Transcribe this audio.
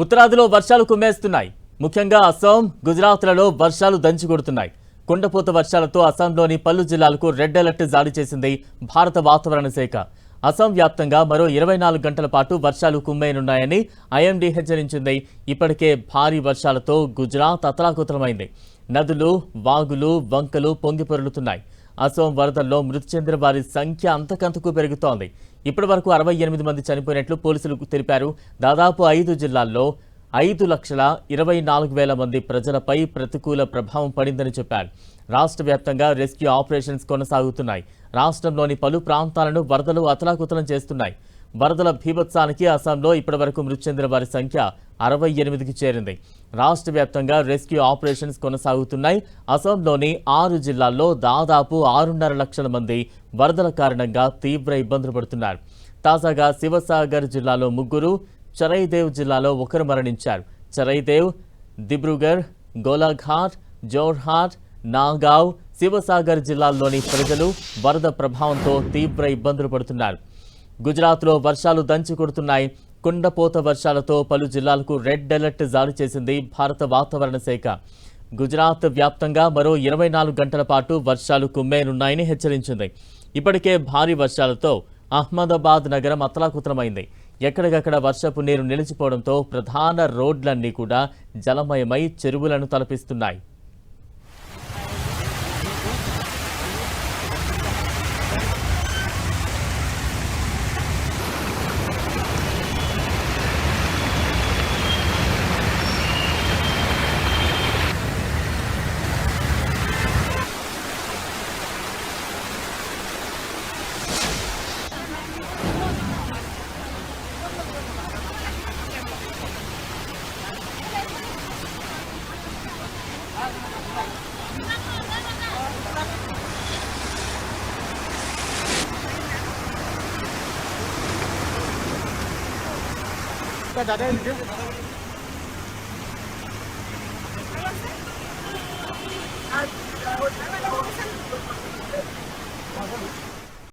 ఉత్తరాదిలో వర్షాలు కుమ్మేస్తున్నాయి. ముఖ్యంగా అస్సాం, గుజరాత్లలో వర్షాలు దంచికొడుతున్నాయి. కుండపోత వర్షాలతో అస్సాంలోని పలు జిల్లాలకు రెడ్ అలర్ట్ జారీ చేసింది భారత వాతావరణ శాఖ. అస్సాం వ్యాప్తంగా మరో 24 గంటల పాటు వర్షాలు కుమ్మేయనున్నాయని ఐఎండీ హెచ్చరించింది. ఇప్పటికే భారీ వర్షాలతో గుజరాత్ అతలాకుతలమైంది. నదులు, వాగులు, వంకలు పొంగి పొర్లుతున్నాయి. అసోం వరదల్లో మృతి చెందిన వారి సంఖ్య అంతకంతకు పెరుగుతోంది. ఇప్పటి వరకు 68 మంది చనిపోయినట్లు పోలీసులు తెలిపారు. దాదాపు 5 జిల్లాల్లో 5,24,000 మంది ప్రజలపై ప్రతికూల ప్రభావం పడిందని చెప్పారు. రాష్ట్ర వ్యాప్తంగా రెస్క్యూ ఆపరేషన్స్ కొనసాగుతున్నాయి. రాష్ట్రంలోని పలు ప్రాంతాలను వరదలు అతలాకుతలం చేస్తున్నాయి. వరదల బీభత్సానికి అస్సాంలో ఇప్పటివరకు మృతి చెందిన వారి సంఖ్య 68కి చేరింది. రాష్ట్ర వ్యాప్తంగా రెస్క్యూ ఆపరేషన్స్ కొనసాగుతున్నాయి. అస్సాంలోని 6 జిల్లాల్లో దాదాపు 6.5 లక్షల మంది వరదల కారణంగా తీవ్ర ఇబ్బందులు పడుతున్నారు. తాజాగా శివసాగర్ జిల్లాలో 3, చరైదేవ్ జిల్లాలో 1 మరణించారు. చరైదేవ్, దిబ్రూగర్, గోలాఘాట్, జోర్హాట్, నాగావ్, శివసాగర్ జిల్లాల్లోని ప్రజలు వరద ప్రభావంతో తీవ్ర ఇబ్బందులు పడుతున్నారు. గుజరాత్లో వర్షాలు దంచి కొడుతున్నాయి. కుండపోత వర్షాలతో పలు జిల్లాలకు రెడ్ అలర్ట్ జారీ చేసింది భారత వాతావరణ శాఖ. గుజరాత్ వ్యాప్తంగా మరో 24 గంటల పాటు వర్షాలు కుమ్మేనున్నాయని హెచ్చరించింది. ఇప్పటికే భారీ వర్షాలతో అహ్మదాబాద్ నగరం అతలాకుతలమైంది. ఎక్కడికక్కడ వర్షపు నీరు నిలిచిపోవడంతో ప్రధాన రోడ్లన్నీ కూడా జలమయమై చెరువులను తలపిస్తున్నాయి. Ada